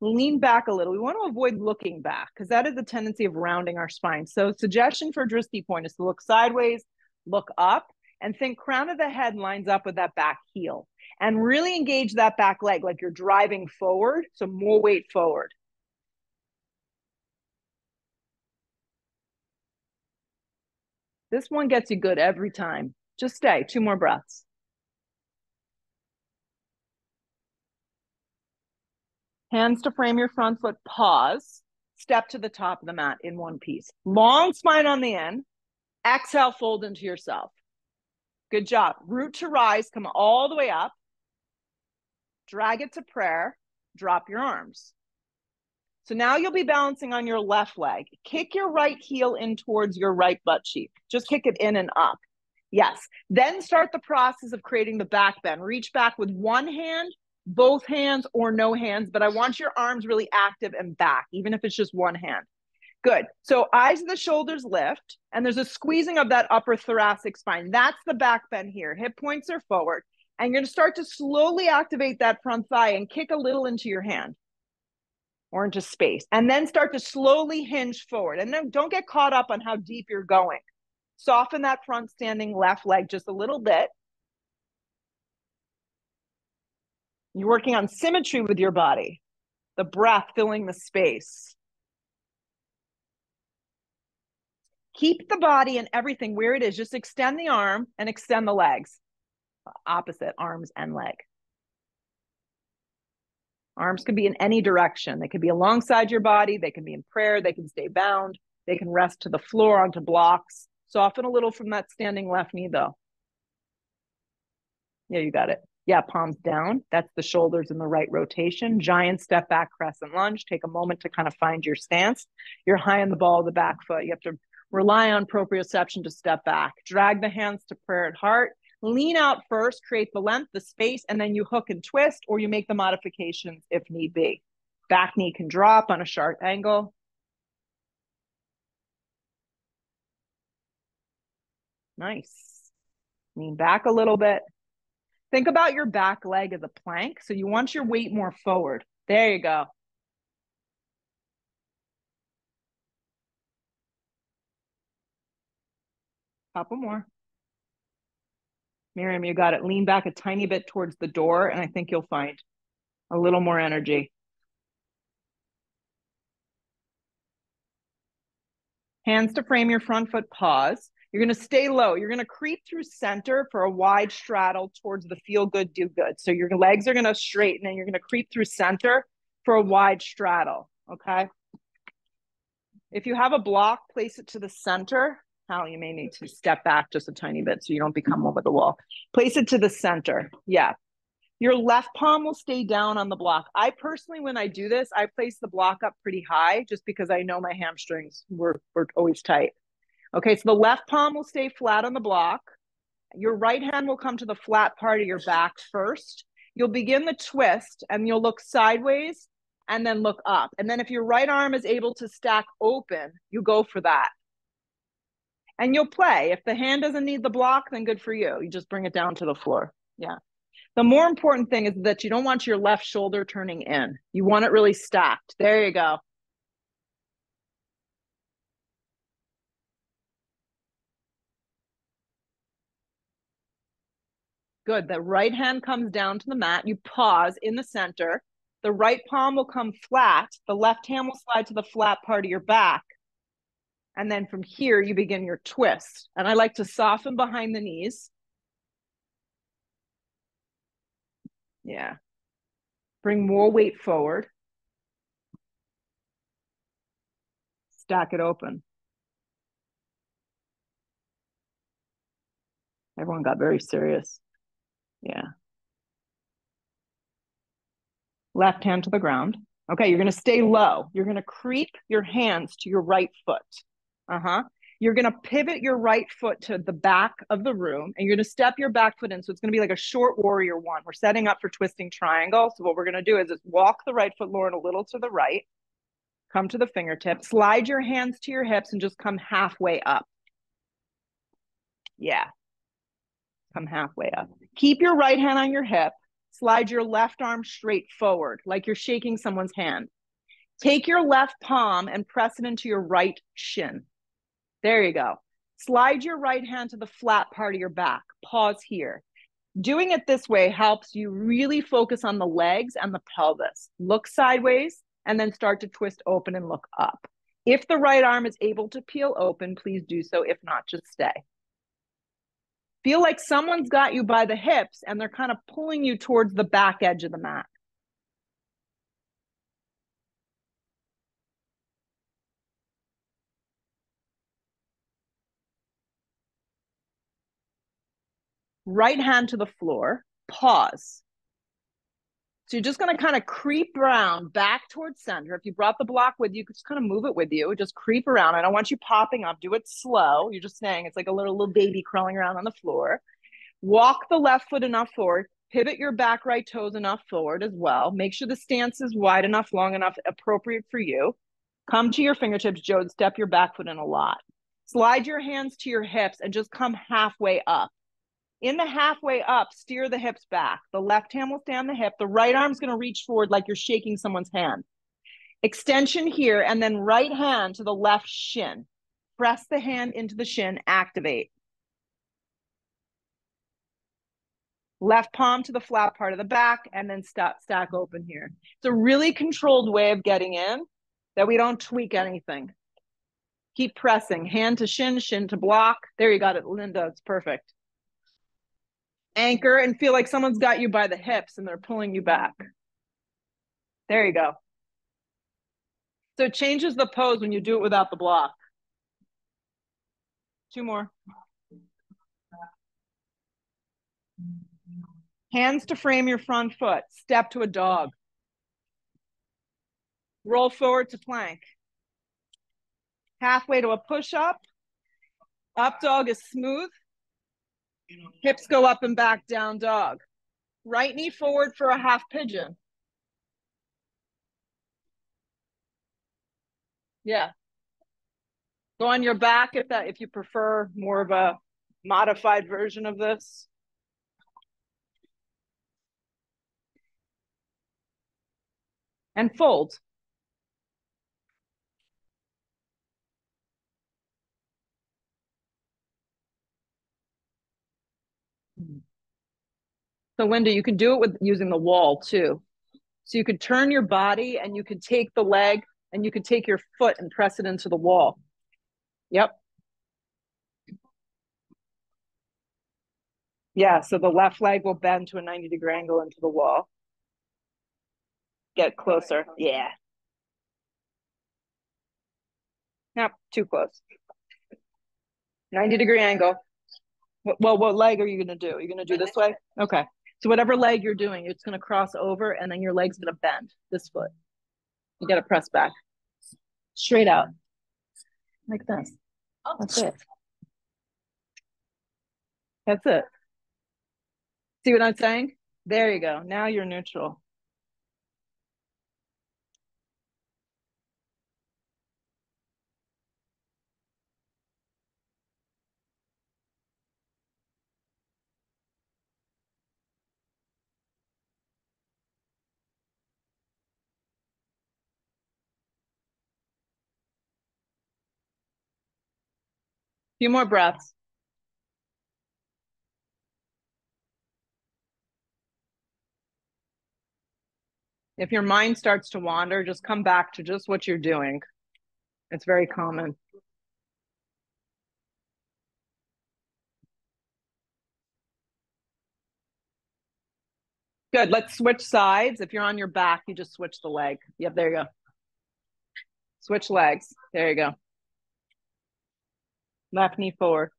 lean back a little. We want to avoid looking back because that is a tendency of rounding our spine. So suggestion for Drishti point is to look sideways, look up, and think crown of the head lines up with that back heel. And really engage that back leg like you're driving forward, so more weight forward. This one gets you good every time. Just stay. 2 more breaths. Hands to frame your front foot. Pause. Step to the top of the mat in one piece. Long spine on the end. Exhale, fold into yourself. Good job. Root to rise. Come all the way up. Drag it to prayer. Drop your arms. So now you'll be balancing on your left leg. Kick your right heel in towards your right butt cheek. Just kick it in and up. Yes. Then start the process of creating the back bend. Reach back with one hand, both hands, or no hands, but I want your arms really active and back, even if it's just one hand. Good. So eyes and the shoulders lift, and there's a squeezing of that upper thoracic spine. That's the back bend here. Hip points are forward. And you're going to start to slowly activate that front thigh and kick a little into your hand or into space, and then start to slowly hinge forward. And then don't get caught up on how deep you're going. Soften that front standing left leg just a little bit. You're working on symmetry with your body, the breath filling the space. Keep the body and everything where it is. Just extend the arm and extend the legs. Opposite, arms and leg. Arms can be in any direction. They can be alongside your body. They can be in prayer. They can stay bound. They can rest to the floor onto blocks. Soften a little from that standing left knee though. Yeah, you got it. Yeah, palms down. That's the shoulders in the right rotation. Giant step back, crescent lunge. Take a moment to kind of find your stance. You're high on the ball of the back foot. You have to rely on proprioception to step back. Drag the hands to prayer at heart. Lean out first, create the length, the space, and then you hook and twist, or you make the modifications if need be. Back knee can drop on a sharp angle. Nice. Lean back a little bit. Think about your back leg as a plank. So you want your weight more forward. There you go. Couple more. Miriam, you got it. Lean back a tiny bit towards the door, and I think you'll find a little more energy. Hands to frame your front foot, pause. You're going to stay low. You're going to creep through center for a wide straddle towards the feel good, do good. So your legs are going to straighten and you're going to creep through center for a wide straddle. Okay. If you have a block, place it to the center. Hal, you may need to step back just a tiny bit so you don't become over the wall. Place it to the center. Yeah. Your left palm will stay down on the block. I personally, when I do this, I place the block up pretty high just because I know my hamstrings were always tight. Okay, so the left palm will stay flat on the block. Your right hand will come to the flat part of your back first. You'll begin the twist and you'll look sideways and then look up. And then if your right arm is able to stack open, you go for that. And you'll play. If the hand doesn't need the block, then good for you. You just bring it down to the floor. Yeah. The more important thing is that you don't want your left shoulder turning in. You want it really stacked. There you go. Good. The right hand comes down to the mat. You pause in the center. The right palm will come flat. The left hand will slide to the flat part of your back. And then from here, you begin your twist. And I like to soften behind the knees. Yeah. Bring more weight forward. Stack it open. Everyone got very serious. Yeah. Left hand to the ground. Okay, you're going to stay low. You're going to creep your hands to your right foot. You're going to pivot your right foot to the back of the room, and you're going to step your back foot in. So it's going to be like a short warrior one. We're setting up for twisting triangle. So what we're going to do is just walk the right foot, Lauren, a little to the right. Come to the fingertips. Slide your hands to your hips and just come halfway up. Yeah. Come halfway up. Keep your right hand on your hip. Slide your left arm straight forward, like you're shaking someone's hand. Take your left palm and press it into your right shin. There you go. Slide your right hand to the flat part of your back. Pause here. Doing it this way helps you really focus on the legs and the pelvis. Look sideways and then start to twist open and look up. If the right arm is able to peel open, please do so. If not, just stay. Feel like someone's got you by the hips and they're kind of pulling you towards the back edge of the mat. Right hand to the floor, pause. So you're just going to kind of creep around back towards center. If you brought the block with you, just kind of move it with you. Just creep around. I don't want you popping up. Do it slow. You're just saying it's like a little baby crawling around on the floor. Walk the left foot enough forward. Pivot your back right toes enough forward as well. Make sure the stance is wide enough, long enough, appropriate for you. Come to your fingertips, Joe. Step your back foot in a lot. Slide your hands to your hips and just come halfway up. In the halfway up, steer the hips back. The left hand will stay on the hip. The right arm's going to reach forward like you're shaking someone's hand. Extension here, and then right hand to the left shin. Press the hand into the shin, activate. Left palm to the flat part of the back, and then stack open here. It's a really controlled way of getting in that we don't tweak anything. Keep pressing, hand to shin, shin to block. There you got it, Linda, it's perfect. Anchor and feel like someone's got you by the hips and they're pulling you back. There you go. So it changes the pose when you do it without the block. 2 more. Hands to frame your front foot. Step to a dog. Roll forward to plank. Halfway to a push-up. Up dog is smooth. Hips go up and back, down dog. Right knee forward for a half pigeon. Yeah. Go on your back if you prefer more of a modified version of this. And fold. So Linda, you can do it with using the wall too. So you could turn your body and you could take the leg and you could take your foot and press it into the wall. Yep. Yeah, so the left leg will bend to a 90-degree angle into the wall. Get closer. Yeah. Nope, too close. 90-degree angle. Well, what leg are you going to do? You're going to do this way? Okay. So whatever leg you're doing, it's going to cross over and then your leg's going to bend this foot. You got to press back. Straight out. Like this. That's it. That's it. See what I'm saying? There you go. Now you're neutral. Few more breaths. If your mind starts to wander, just come back to just what you're doing. It's very common. Good. Let's switch sides. If you're on your back, you just switch the leg. Yep, there you go. Switch legs. There you go. Left knee forward.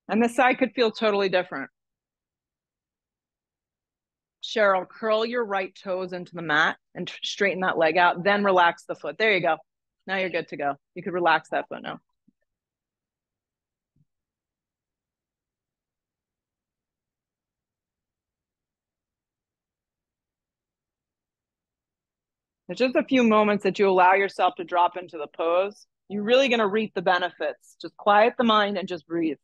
And this side could feel totally different. Cheryl, curl your right toes into the mat and straighten that leg out. Then relax the foot. There you go. Now you're good to go. You could relax that foot now. There's just a few moments that you allow yourself to drop into the pose. You're really going to reap the benefits. Just quiet the mind and just breathe.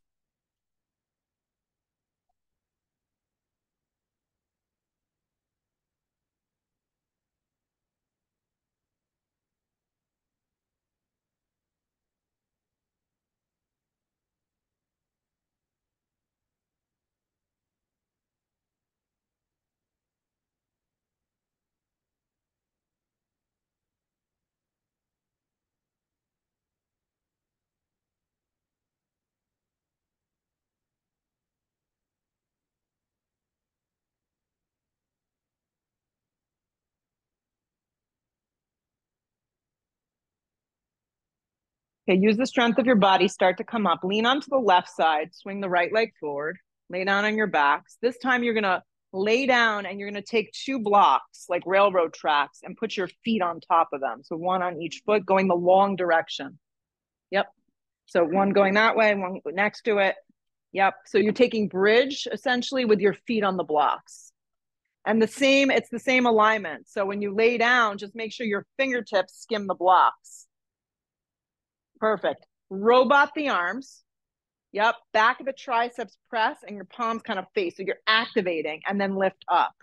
Okay, use the strength of your body. Start to come up. Lean onto the left side. Swing the right leg forward. Lay down on your backs. This time you're going to lay down and you're going to take two blocks like railroad tracks and put your feet on top of them. So one on each foot going the long direction. Yep. So one going that way, one next to it. Yep. So you're taking bridge essentially with your feet on the blocks. And it's the same alignment. So when you lay down, just make sure your fingertips skim the blocks. Perfect. Robot the arms. Yep. Back of the triceps press and your palms kind of face. So you're activating and then lift up.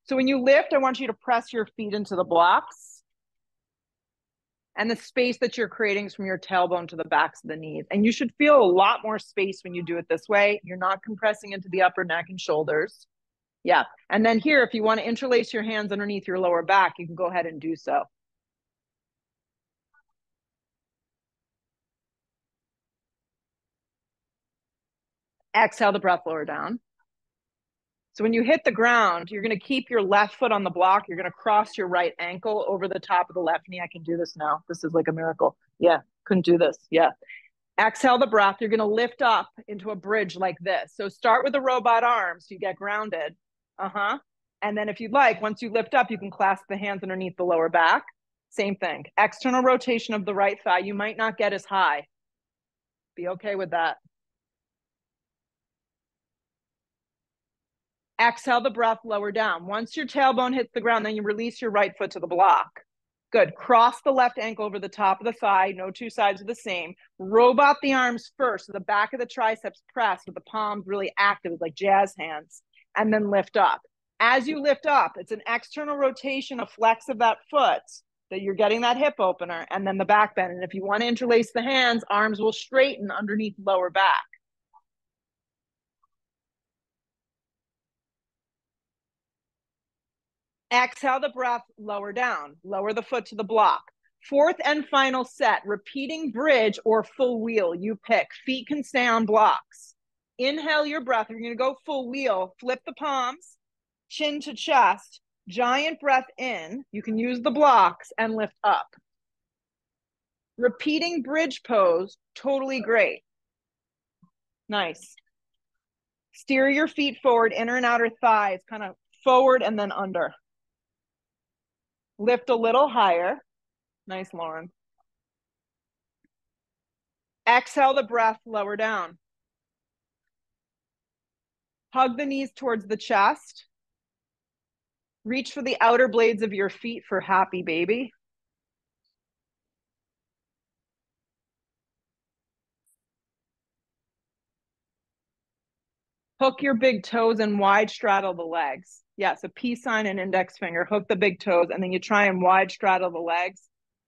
So when you lift, I want you to press your feet into the blocks. And the space that you're creating is from your tailbone to the backs of the knees. And you should feel a lot more space when you do it this way. You're not compressing into the upper neck and shoulders. Yeah. And then here, if you want to interlace your hands underneath your lower back, you can go ahead and do so. Exhale the breath lower down. So when you hit the ground, you're going to keep your left foot on the block. You're going to cross your right ankle over the top of the left knee. I can do this now. This is like a miracle. Yeah. Couldn't do this. Yeah. Exhale the breath. You're going to lift up into a bridge like this. So start with the robot arms so you get grounded. And then if you'd like, once you lift up, you can clasp the hands underneath the lower back. Same thing. External rotation of the right thigh. You might not get as high. Be okay with that. Exhale the breath lower down. Once your tailbone hits the ground, then you release your right foot to the block. Good. Cross the left ankle over the top of the thigh. No two sides are the same. Robot the arms first. So the back of the triceps press with the palms really active, like jazz hands, and then lift up. As you lift up, it's an external rotation, a flex of that foot that you're getting that hip opener, and then the back bend. And if you want to interlace the hands, arms will straighten underneath lower back. Exhale the breath, lower down. Lower the foot to the block. Fourth and final set, repeating bridge or full wheel. You pick. Feet can stay on blocks. Inhale your breath. You're going to go full wheel. Flip the palms, chin to chest. Giant breath in. You can use the blocks and lift up. Repeating bridge pose, totally great. Nice. Steer your feet forward, inner and outer thighs, kind of forward and then under. Lift a little higher. Nice, Lauren. Exhale the breath, lower down. Hug the knees towards the chest. Reach for the outer blades of your feet for happy baby. Hook your big toes and wide straddle the legs. Yeah, so peace sign and index finger. Hook the big toes and then you try and wide straddle the legs.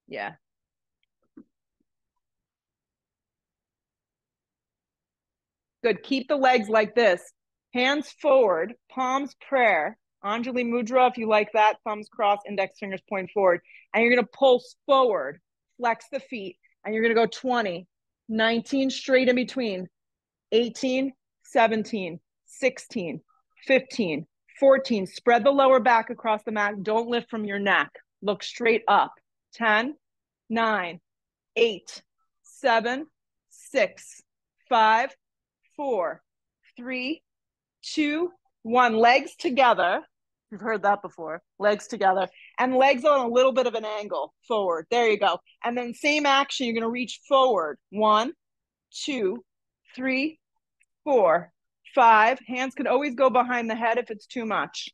Yeah. Good. Keep the legs like this. Hands forward, palms prayer. Anjali Mudra, if you like that. Thumbs crossed, index fingers point forward. And you're going to pulse forward. Flex the feet. And you're going to go 20, 19 straight in between. 18, 17, 16, 15, 14. Spread the lower back across the mat. Don't lift from your neck. Look straight up. 10, 9, 8, 7, 6, 5, 4, 3, 2, 1. Legs together. You've heard that before. Legs together. And legs on a little bit of an angle forward. There you go. And then same action. You're going to reach forward. 1, 2, 3, 4, 5. Hands could always go behind the head if it's too much.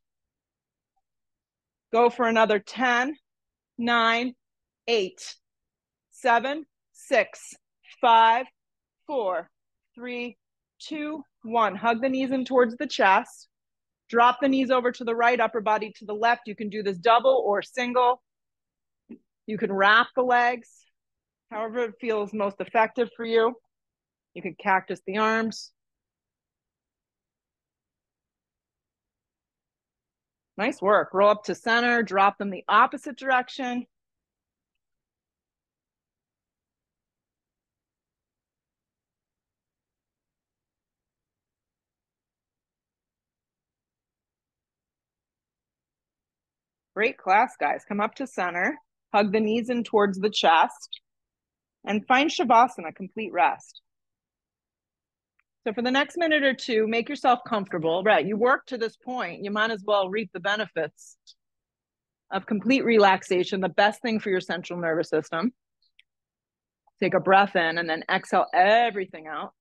Go for another 10, 9, 8, 7, 6, 5, 4, 3, 2, 1. Hug the knees in towards the chest. Drop the knees over to the right, upper body to the left. You can do this double or single. You can wrap the legs, however it feels most effective for you. You can cactus the arms. Nice work. Roll up to center, drop them the opposite direction. Great class, guys. Come up to center, hug the knees in towards the chest, and find Shavasana, complete rest. So for the next minute or two, make yourself comfortable. Right, you work to this point, you might as well reap the benefits of complete relaxation, the best thing for your central nervous system. Take a breath in and then exhale everything out.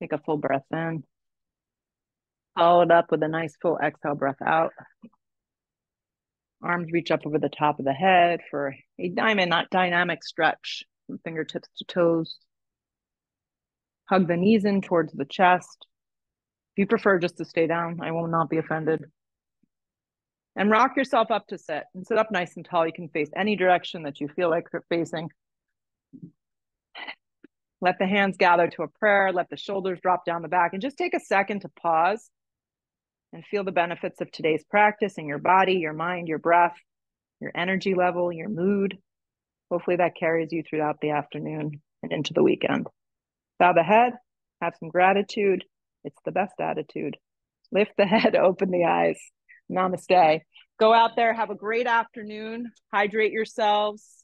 Take a full breath in. Follow it up with a nice full exhale breath out. Arms reach up over the top of the head for a dynamic stretch from fingertips to toes. Hug the knees in towards the chest. If you prefer just to stay down, I will not be offended. And rock yourself up to sit. And sit up nice and tall. You can face any direction that you feel like you're facing. Let the hands gather to a prayer. Let the shoulders drop down the back. And just take a second to pause and feel the benefits of today's practice in your body, your mind, your breath, your energy level, your mood. Hopefully that carries you throughout the afternoon and into the weekend. Bow the head, have some gratitude. It's the best attitude. Lift the head, open the eyes. Namaste. Go out there, have a great afternoon, hydrate yourselves.